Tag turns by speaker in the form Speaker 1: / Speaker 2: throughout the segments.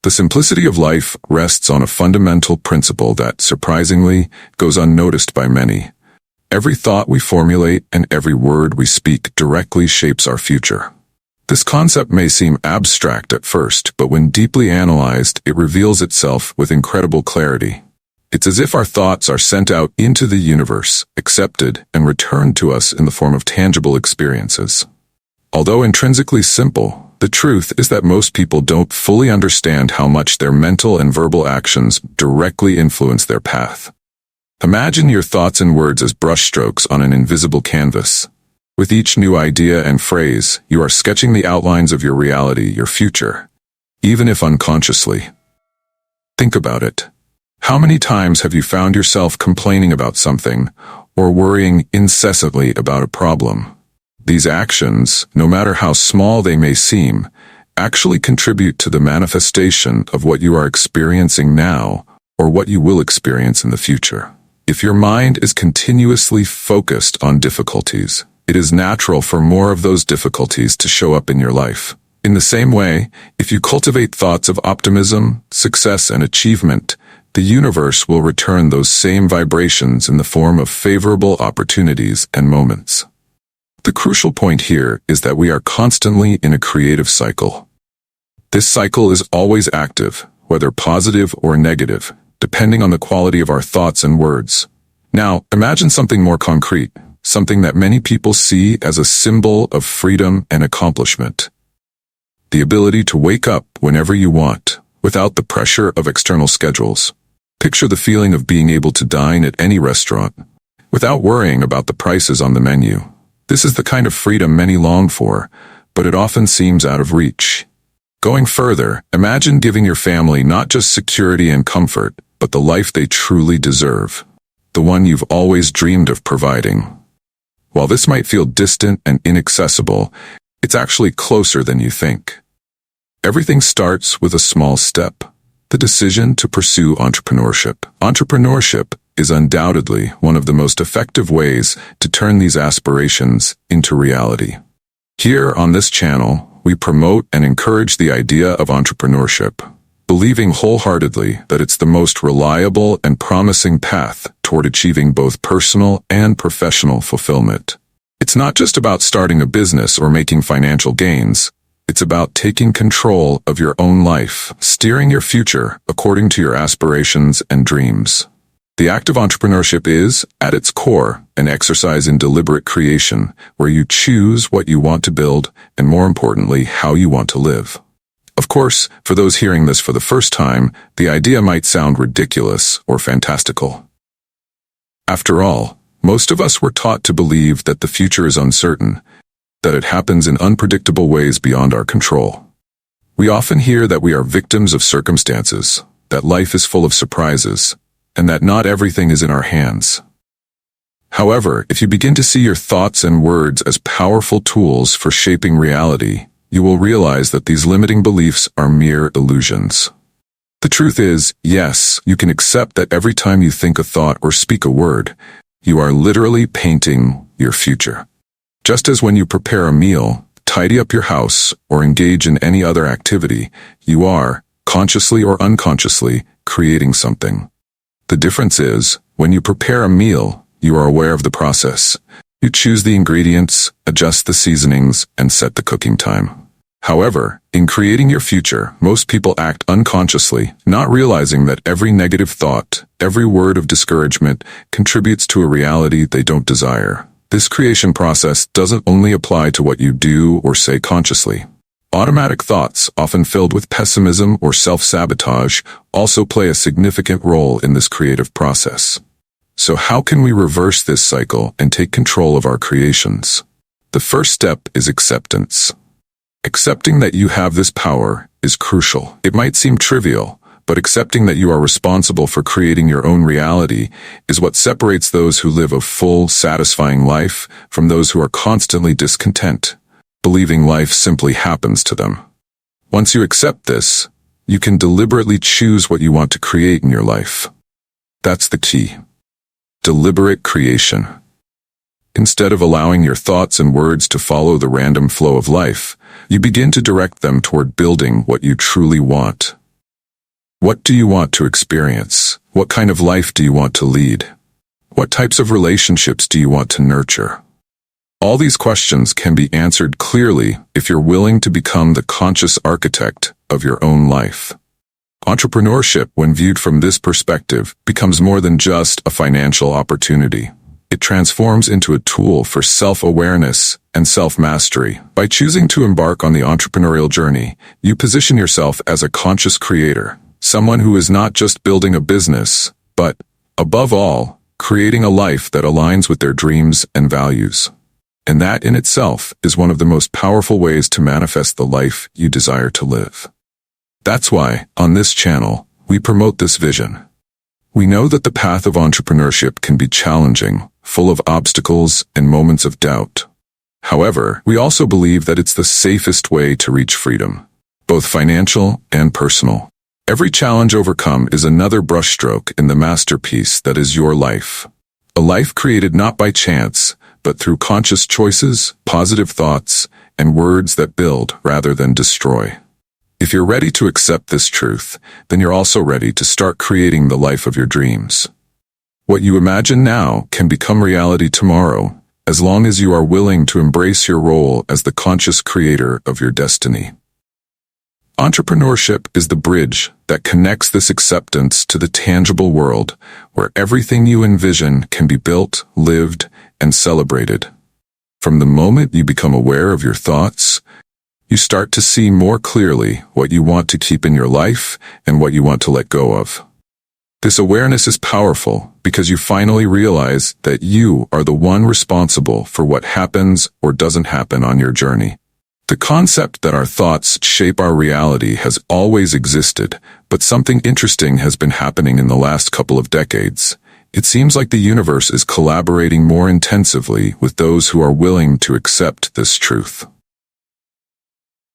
Speaker 1: The simplicity of life rests on a fundamental principle that, surprisingly, goes unnoticed by many. Every thought we formulate and every word we speak directly shapes our future. This concept may seem abstract at first, but when deeply analyzed, it reveals itself with incredible clarity. It's as if our thoughts are sent out into the universe, accepted, and returned to us in the form of tangible experiences. Although intrinsically simple, the truth is that most people don't fully understand how much their mental and verbal actions directly influence their path. Imagine your thoughts and words as brushstrokes on an invisible canvas. With each new idea and phrase, you are sketching the outlines of your reality, your future, even if unconsciously. Think about it. How many times have you found yourself complaining about something or worrying incessantly about a problem? These actions, no matter how small they may seem, actually contribute to the manifestation of what you are experiencing now or what you will experience in the future. If your mind is continuously focused on difficulties, it is natural for more of those difficulties to show up in your life. In the same way, if you cultivate thoughts of optimism, success, and achievement, the universe will return those same vibrations in the form of favorable opportunities and moments. The crucial point here is that we are constantly in a creative cycle. This cycle is always active, whether positive or negative, depending on the quality of our thoughts and words. Now, imagine something more concrete, something that many people see as a symbol of freedom and accomplishment. The ability to wake up whenever you want, without the pressure of external schedules. Picture the feeling of being able to dine at any restaurant, without worrying about the prices on the menu. This is the kind of freedom many long for, but it often seems out of reach. Going further, imagine giving your family not just security and comfort, but the life they truly deserve. The one you've always dreamed of providing. While this might feel distant and inaccessible, it's actually closer than you think. Everything starts with a small step, the decision to pursue entrepreneurship. Entrepreneurship is undoubtedly one of the most effective ways to turn these aspirations into reality. Here on this channel, we promote and encourage the idea of entrepreneurship, believing wholeheartedly that it's the most reliable and promising path toward achieving both personal and professional fulfillment. It's not just about starting a business or making financial gains. It's about taking control of your own life, steering your future according to your aspirations and dreams. The act of entrepreneurship is, at its core, an exercise in deliberate creation, where you choose what you want to build and, more importantly, how you want to live. Of course, for those hearing this for the first time, the idea might sound ridiculous or fantastical. After all, most of us were taught to believe that the future is uncertain, that it happens in unpredictable ways beyond our control. We often hear that we are victims of circumstances, that life is full of surprises, and that not everything is in our hands. However, if you begin to see your thoughts and words as powerful tools for shaping reality, you will realize that these limiting beliefs are mere illusions. The truth is, yes, you can accept that every time you think a thought or speak a word, you are literally painting your future. Just as when you prepare a meal, tidy up your house, or engage in any other activity, you are, consciously or unconsciously, creating something. The difference is, when you prepare a meal, you are aware of the process. You choose the ingredients, adjust the seasonings, and set the cooking time. However, in creating your future, most people act unconsciously, not realizing that every negative thought, every word of discouragement, contributes to a reality they don't desire. This creation process doesn't only apply to what you do or say consciously. Automatic thoughts, often filled with pessimism or self-sabotage, also play a significant role in this creative process. So how can we reverse this cycle and take control of our creations? The first step is acceptance. Accepting that you have this power is crucial. It might seem trivial, but accepting that you are responsible for creating your own reality is what separates those who live a full, satisfying life from those who are constantly discontent, believing life simply happens to them. Once you accept this, you can deliberately choose what you want to create in your life. That's the key. Deliberate creation. Instead of allowing your thoughts and words to follow the random flow of life, you begin to direct them toward building what you truly want. What do you want to experience? What kind of life do you want to lead? What types of relationships do you want to nurture? All these questions can be answered clearly if you're willing to become the conscious architect of your own life. Entrepreneurship, when viewed from this perspective, becomes more than just a financial opportunity. It transforms into a tool for self-awareness and self-mastery. By choosing to embark on the entrepreneurial journey, you position yourself as a conscious creator, someone who is not just building a business, but, above all, creating a life that aligns with their dreams and values. And that in itself is one of the most powerful ways to manifest the life you desire to live. That's why, on this channel, we promote this vision. We know that the path of entrepreneurship can be challenging, full of obstacles and moments of doubt. However, we also believe that it's the safest way to reach freedom, both financial and personal. Every challenge overcome is another brushstroke in the masterpiece that is your life. A life created not by chance, but through conscious choices, positive thoughts, and words that build rather than destroy. If you're ready to accept this truth, then you're also ready to start creating the life of your dreams. What you imagine now can become reality tomorrow, as long as you are willing to embrace your role as the conscious creator of your destiny. Entrepreneurship is the bridge that connects this acceptance to the tangible world, where everything you envision can be built, lived, and celebrated. From the moment you become aware of your thoughts, you start to see more clearly what you want to keep in your life and what you want to let go of. This awareness is powerful because you finally realize that you are the one responsible for what happens or doesn't happen on your journey. The concept that our thoughts shape our reality has always existed, but something interesting has been happening in the last couple of decades. It seems like the universe is collaborating more intensively with those who are willing to accept this truth.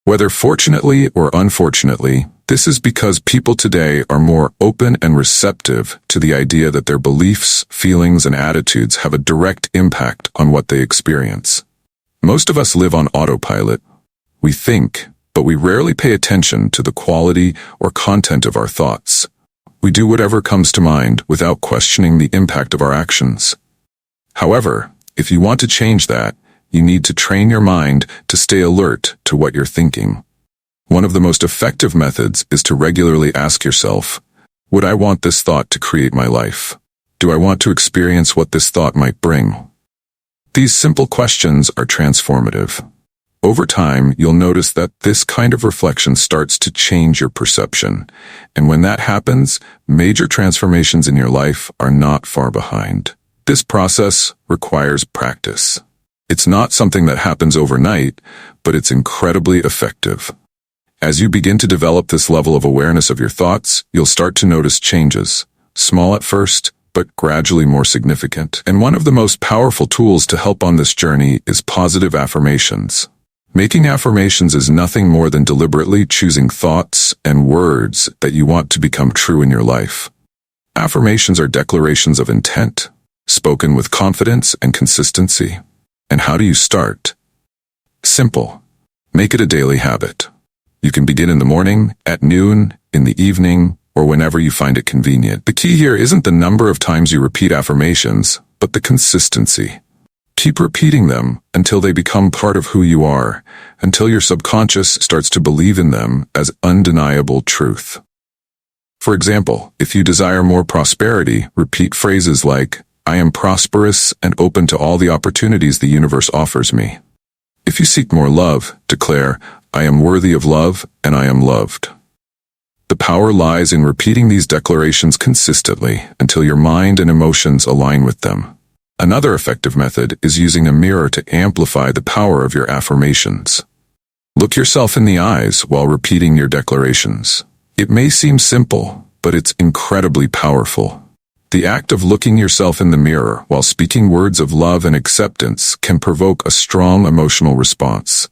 Speaker 1: Whether fortunately or unfortunately, this is because people today are more open and receptive to the idea that their beliefs, feelings, and attitudes have a direct impact on what they experience. Most of us live on autopilot. We think, but we rarely pay attention to the quality or content of our thoughts. We do whatever comes to mind without questioning the impact of our actions. However, if you want to change that, you need to train your mind to stay alert to what you're thinking. One of the most effective methods is to regularly ask yourself, would I want this thought to create my life? Do I want to experience what this thought might bring? These simple questions are transformative. Over time, you'll notice that this kind of reflection starts to change your perception, and when that happens, major transformations in your life are not far behind. This process requires practice. It's not something that happens overnight, but it's incredibly effective. As you begin to develop this level of awareness of your thoughts, you'll start to notice changes, small at first, but gradually more significant. And one of the most powerful tools to help on this journey is positive affirmations. Making affirmations is nothing more than deliberately choosing thoughts and words that you want to become true in your life. Affirmations are declarations of intent, spoken with confidence and consistency. And how do you start? Simple. Make it a daily habit. You can begin in the morning, at noon, in the evening, or whenever you find it convenient. The key here isn't the number of times you repeat affirmations, but the consistency. Keep repeating them until they become part of who you are, until your subconscious starts to believe in them as undeniable truth. For example, if you desire more prosperity, repeat phrases like, I am prosperous and open to all the opportunities the universe offers me. If you seek more love, declare, I am worthy of love and I am loved. The power lies in repeating these declarations consistently until your mind and emotions align with them. Another effective method is using a mirror to amplify the power of your affirmations. Look yourself in the eyes while repeating your declarations. It may seem simple, but it's incredibly powerful. The act of looking yourself in the mirror while speaking words of love and acceptance can provoke a strong emotional response.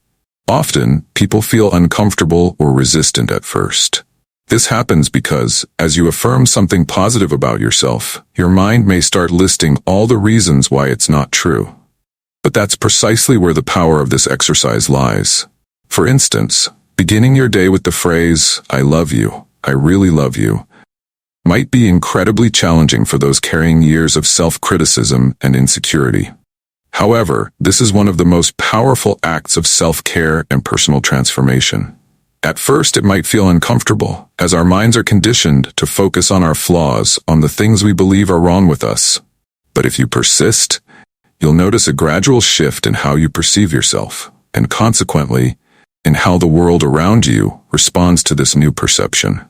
Speaker 1: Often, people feel uncomfortable or resistant at first. This happens because, as you affirm something positive about yourself, your mind may start listing all the reasons why it's not true. But that's precisely where the power of this exercise lies. For instance, beginning your day with the phrase, I love you, I really love you, might be incredibly challenging for those carrying years of self-criticism and insecurity. However, this is one of the most powerful acts of self-care and personal transformation. At first, it might feel uncomfortable, as our minds are conditioned to focus on our flaws, on the things we believe are wrong with us. But if you persist, you'll notice a gradual shift in how you perceive yourself, and consequently, in how the world around you responds to this new perception.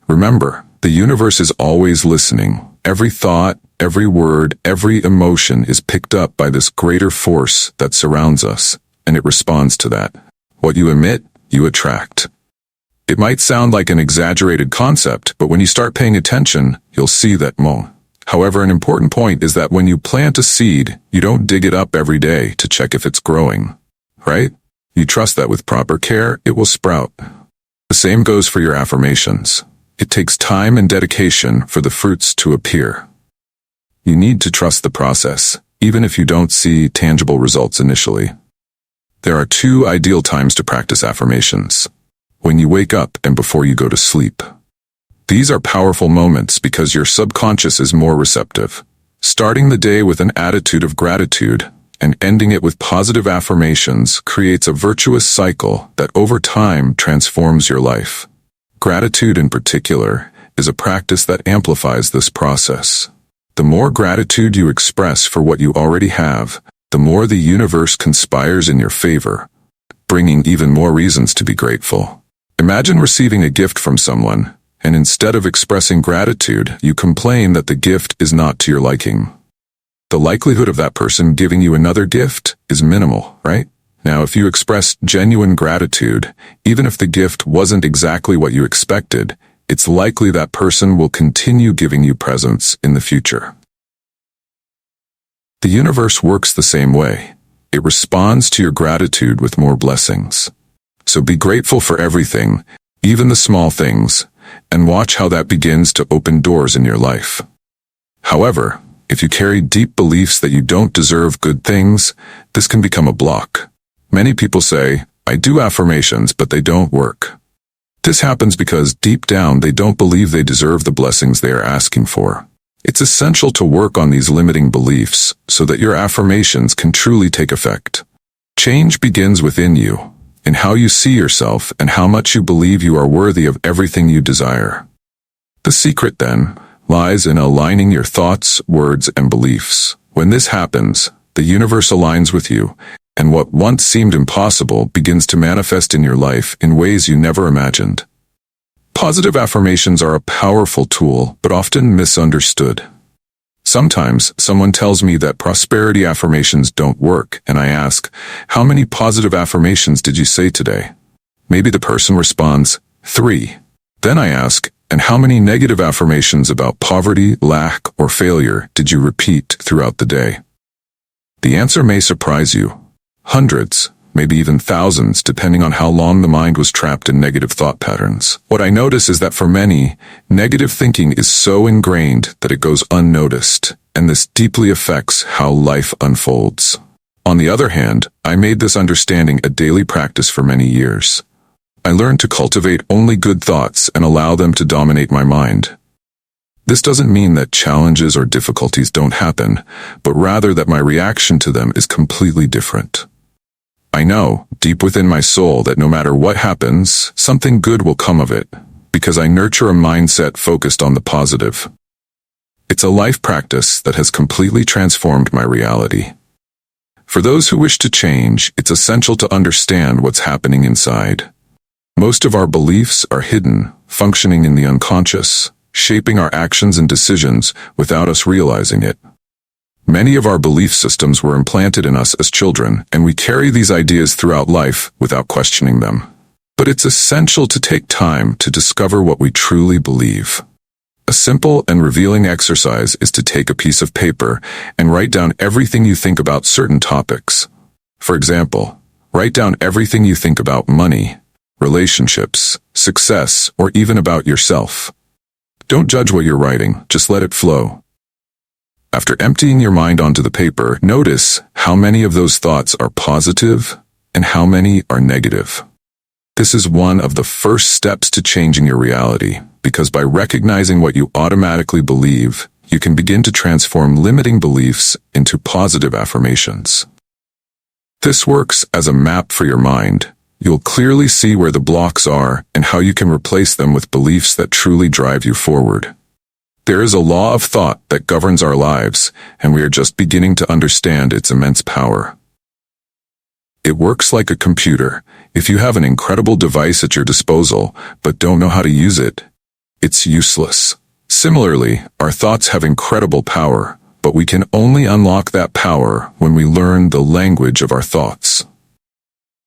Speaker 1: Remember, the universe is always listening. Every thought, every word, every emotion is picked up by this greater force that surrounds us, and it responds to that. What you emit, you attract. It might sound like an exaggerated concept, but when you start paying attention, you'll see that. However, an important point is that when you plant a seed, you don't dig it up every day to check if it's growing, right? You trust that with proper care, it will sprout. The same goes for your affirmations. It takes time and dedication for the fruits to appear. You need to trust the process, even if you don't see tangible results initially. There are 2 ideal times to practice affirmations: when you wake up and before you go to sleep. These are powerful moments because your subconscious is more receptive. Starting the day with an attitude of gratitude and ending it with positive affirmations creates a virtuous cycle that over time transforms your life. Gratitude in particular is a practice that amplifies this process. The more gratitude you express for what you already have, the more the universe conspires in your favor, bringing even more reasons to be grateful. Imagine receiving a gift from someone, and instead of expressing gratitude, you complain that the gift is not to your liking. The likelihood of that person giving you another gift is minimal, right? Now, if you express genuine gratitude, even if the gift wasn't exactly what you expected, it's likely that person will continue giving you presents in the future. The universe works the same way. It responds to your gratitude with more blessings. So be grateful for everything, even the small things, and watch how that begins to open doors in your life. However, if you carry deep beliefs that you don't deserve good things, this can become a block. Many people say, "I do affirmations, but they don't work." This happens because deep down they don't believe they deserve the blessings they are asking for. It's essential to work on these limiting beliefs so that your affirmations can truly take effect. Change begins within you, in how you see yourself and how much you believe you are worthy of everything you desire. The secret, then, lies in aligning your thoughts, words, and beliefs. When this happens, the universe aligns with you, and what once seemed impossible begins to manifest in your life in ways you never imagined. Positive affirmations are a powerful tool, but often misunderstood. Sometimes someone tells me that prosperity affirmations don't work, and I ask, "How many positive affirmations did you say today?" Maybe the person responds, 3. Then I ask, "And how many negative affirmations about poverty, lack, or failure did you repeat throughout the day?" The answer may surprise you. Hundreds, maybe even thousands, depending on how long the mind was trapped in negative thought patterns. What I notice is that for many, negative thinking is so ingrained that it goes unnoticed, and this deeply affects how life unfolds. On the other hand, I made this understanding a daily practice for many years. I learned to cultivate only good thoughts and allow them to dominate my mind. This doesn't mean that challenges or difficulties don't happen, but rather that my reaction to them is completely different. I know, deep within my soul, that no matter what happens, something good will come of it, because I nurture a mindset focused on the positive. It's a life practice that has completely transformed my reality. For those who wish to change, it's essential to understand what's happening inside. Most of our beliefs are hidden, functioning in the unconscious, shaping our actions and decisions without us realizing it. Many of our belief systems were implanted in us as children, and we carry these ideas throughout life without questioning them. But it's essential to take time to discover what we truly believe. A simple and revealing exercise is to take a piece of paper and write down everything you think about certain topics. For example, write down everything you think about money, relationships, success, or even about yourself. Don't judge what you're writing, just let it flow. After emptying your mind onto the paper, notice how many of those thoughts are positive and how many are negative. This is one of the first steps to changing your reality, because by recognizing what you automatically believe, you can begin to transform limiting beliefs into positive affirmations. This works as a map for your mind. You'll clearly see where the blocks are and how you can replace them with beliefs that truly drive you forward. There is a law of thought that governs our lives, and we are just beginning to understand its immense power. It works like a computer. If you have an incredible device at your disposal, but don't know how to use it, it's useless. Similarly, our thoughts have incredible power, but we can only unlock that power when we learn the language of our thoughts.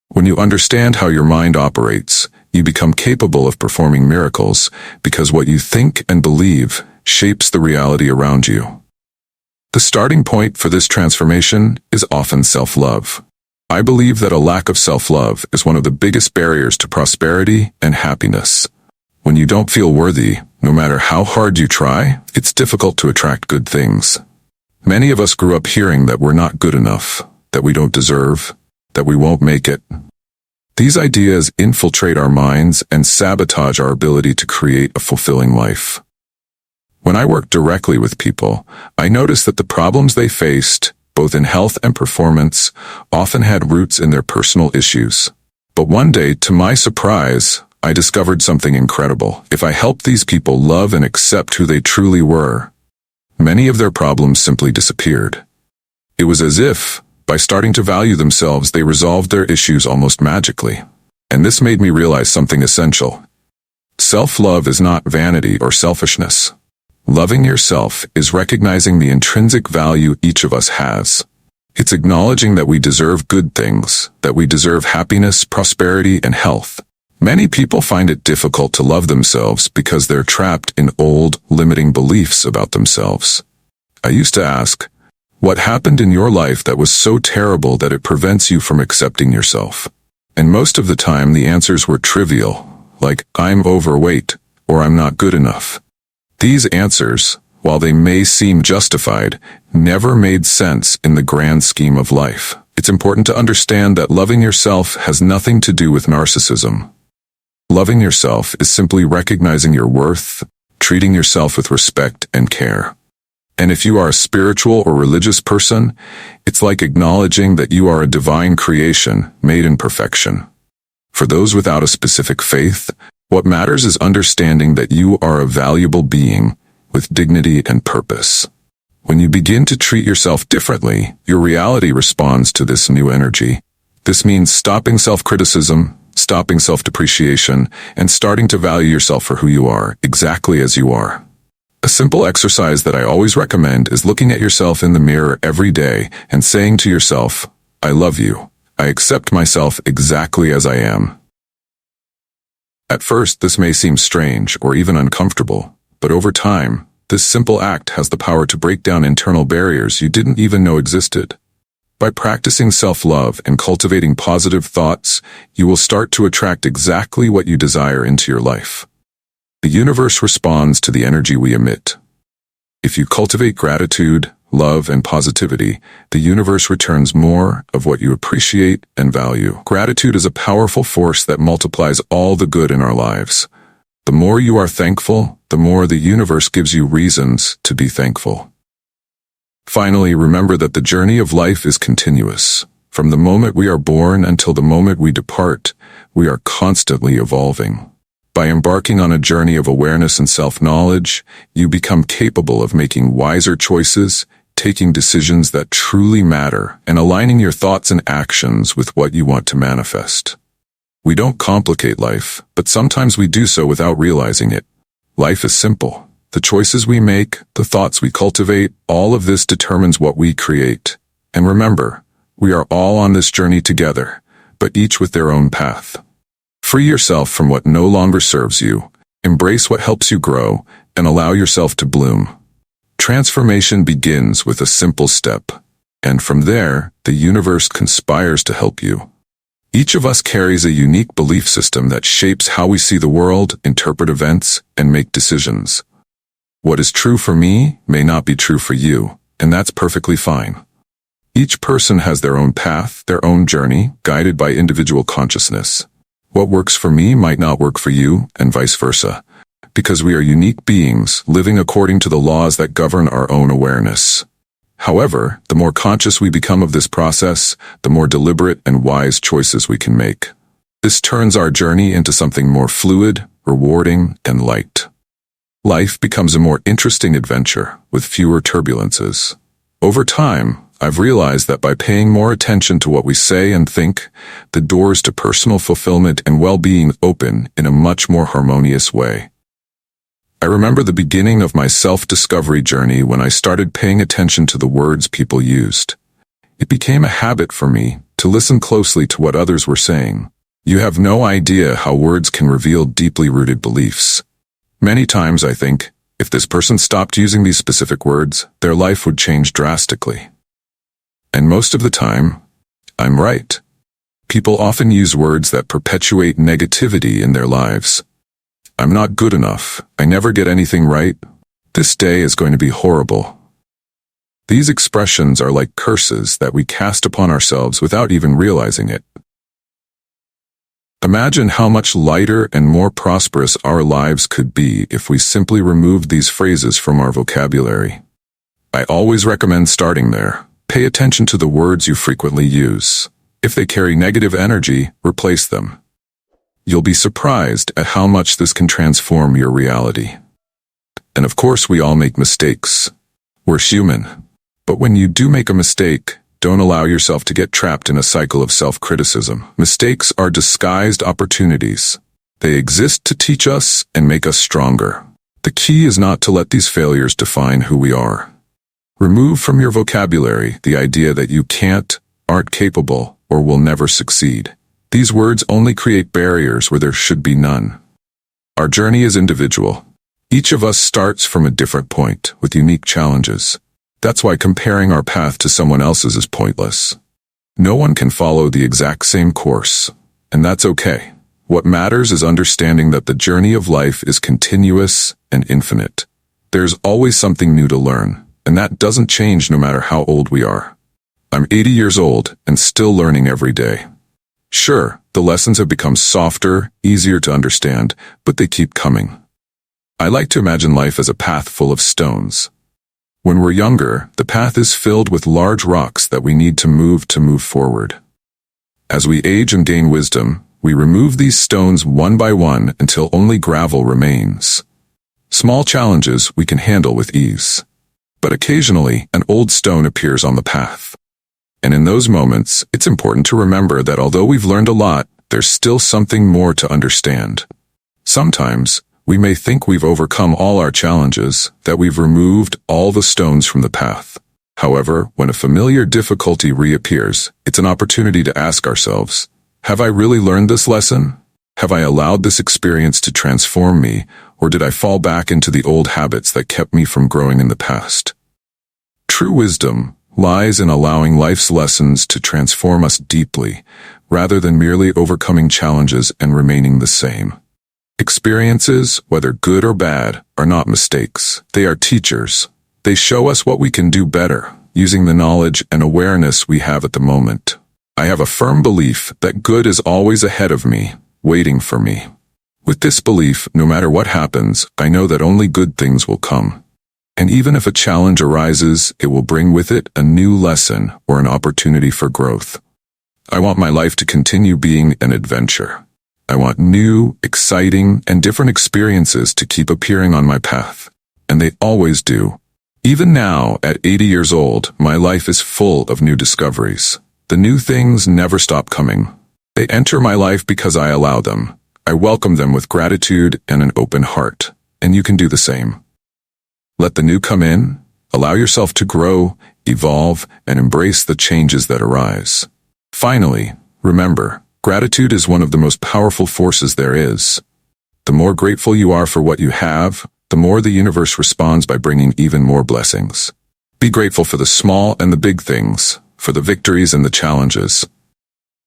Speaker 1: When you understand how your mind operates, you become capable of performing miracles, because what you think and believe shapes the reality around you. The starting point for this transformation is often self-love. I believe that a lack of self-love is one of the biggest barriers to prosperity and happiness. When you don't feel worthy, no matter how hard you try, it's difficult to attract good things. Many of us grew up hearing that we're not good enough, that we don't deserve, that we won't make it. These ideas infiltrate our minds and sabotage our ability to create a fulfilling life. When I worked directly with people, I noticed that the problems they faced, both in health and performance, often had roots in their personal issues. But one day, to my surprise, I discovered something incredible. If I helped these people love and accept who they truly were, many of their problems simply disappeared. It was as if, by starting to value themselves, they resolved their issues almost magically. And this made me realize something essential. Self-love is not vanity or selfishness. Loving yourself is recognizing the intrinsic value each of us has. It's acknowledging that we deserve good things, that we deserve happiness, prosperity, and health. Many people find it difficult to love themselves because they're trapped in old, limiting beliefs about themselves. I used to ask, what happened in your life that was so terrible that it prevents you from accepting yourself? And most of the time the answers were trivial, like, I'm overweight, or I'm not good enough. These answers, while they may seem justified, never made sense in the grand scheme of life. It's important to understand that loving yourself has nothing to do with narcissism. Loving yourself is simply recognizing your worth, treating yourself with respect and care. And if you are a spiritual or religious person, it's like acknowledging that you are a divine creation made in perfection. For those without a specific faith, what matters is understanding that you are a valuable being with dignity and purpose. When you begin to treat yourself differently, your reality responds to this new energy. This means stopping self-criticism, stopping self-depreciation, and starting to value yourself for who you are, exactly as you are. A simple exercise that I always recommend is looking at yourself in the mirror every day and saying to yourself, I love you. I accept myself exactly as I am. At first, this may seem strange or even uncomfortable, but over time, this simple act has the power to break down internal barriers you didn't even know existed. By practicing self-love and cultivating positive thoughts, you will start to attract exactly what you desire into your life. The universe responds to the energy we emit. If you cultivate gratitude, love, and positivity, the universe returns more of what you appreciate and value. Gratitude is a powerful force that multiplies all the good in our lives. The more you are thankful, the more the universe gives you reasons to be thankful. Finally, remember that the journey of life is continuous. From the moment we are born until the moment we depart, we are constantly evolving. By embarking on a journey of awareness and self-knowledge, you become capable of making wiser choices, taking decisions that truly matter, and aligning your thoughts and actions with what you want to manifest. We don't complicate life, but sometimes we do so without realizing it. Life is simple. The choices we make, the thoughts we cultivate, all of this determines what we create. And remember, we are all on this journey together, but each with their own path. Free yourself from what no longer serves you, embrace what helps you grow, and allow yourself to bloom. Transformation begins with a simple step, and from there, the universe conspires to help you. Each of us carries a unique belief system that shapes how we see the world, interpret events, and make decisions. What is true for me may not be true for you, and that's perfectly fine. Each person has their own path, their own journey, guided by individual consciousness. What works for me might not work for you, and vice versa. because we are unique beings living according to the laws that govern our own awareness. However, the more conscious we become of this process, the more deliberate and wise choices we can make. This turns our journey into something more fluid, rewarding, and light. Life becomes a more interesting adventure, with fewer turbulences. Over time, I've realized that by paying more attention to what we say and think, the doors to personal fulfillment and well-being open in a much more harmonious way. I remember the beginning of my self-discovery journey when I started paying attention to the words people used. It became a habit for me to listen closely to what others were saying. You have no idea how words can reveal deeply rooted beliefs. Many times I think, if this person stopped using these specific words, their life would change drastically. And most of the time, I'm right. People often use words that perpetuate negativity in their lives. I'm not good enough. I never get anything right. This day is going to be horrible. These expressions are like curses that we cast upon ourselves without even realizing it. Imagine how much lighter and more prosperous our lives could be if we simply removed these phrases from our vocabulary. I always recommend starting there. Pay attention to the words you frequently use. If they carry negative energy, replace them. You'll be surprised at how much this can transform your reality. And of course, we all make mistakes. We're human. But when you do make a mistake, don't allow yourself to get trapped in a cycle of self-criticism. Mistakes are disguised opportunities. They exist to teach us and make us stronger. The key is not to let these failures define who we are. Remove from your vocabulary the idea that you can't, aren't capable, or will never succeed. These words only create barriers where there should be none. Our journey is individual. Each of us starts from a different point with unique challenges. That's why comparing our path to someone else's is pointless. No one can follow the exact same course, and that's okay. What matters is understanding that the journey of life is continuous and infinite. There's always something new to learn, and that doesn't change no matter how old we are. I'm 80 years old and still learning every day. Sure, the lessons have become softer, easier to understand, but they keep coming. I like to imagine life as a path full of stones. When we're younger, the path is filled with large rocks that we need to move forward. As we age and gain wisdom, we remove these stones one by one until only gravel remains. Small challenges we can handle with ease. But occasionally, an old stone appears on the path. And in those moments, it's important to remember that although we've learned a lot, there's still something more to understand. Sometimes, we may think we've overcome all our challenges, that we've removed all the stones from the path. However, when a familiar difficulty reappears, it's an opportunity to ask ourselves, have I really learned this lesson? Have I allowed this experience to transform me, or did I fall back into the old habits that kept me from growing in the past? True wisdom lies in allowing life's lessons to transform us deeply, rather than merely overcoming challenges and remaining the same. Experiences, whether good or bad, are not mistakes. They are teachers. They show us what we can do better, using the knowledge and awareness we have at the moment. I have a firm belief that good is always ahead of me, waiting for me. With this belief, no matter what happens, I know that only good things will come. And even if a challenge arises, it will bring with it a new lesson or an opportunity for growth. I want my life to continue being an adventure. I want new, exciting, and different experiences to keep appearing on my path. And they always do. Even now, at 80 years old, my life is full of new discoveries. The new things never stop coming. They enter my life because I allow them. I welcome them with gratitude and an open heart. And you can do the same. Let the new come in, allow yourself to grow, evolve, and embrace the changes that arise. Finally, remember, gratitude is one of the most powerful forces there is. The more grateful you are for what you have, the more the universe responds by bringing even more blessings. Be grateful for the small and the big things, for the victories and the challenges.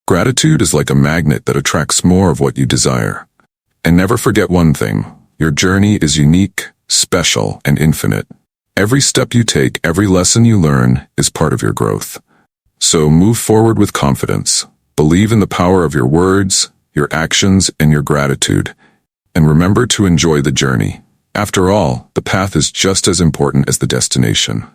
Speaker 1: Gratitude is like a magnet that attracts more of what you desire. And never forget one thing, your journey is unique, special, and infinite. Every step you take, every lesson you learn, is part of your growth. So move forward with confidence. Believe in the power of your words, your actions, and your gratitude. and remember to enjoy the journey. After all, the path is just as important as the destination.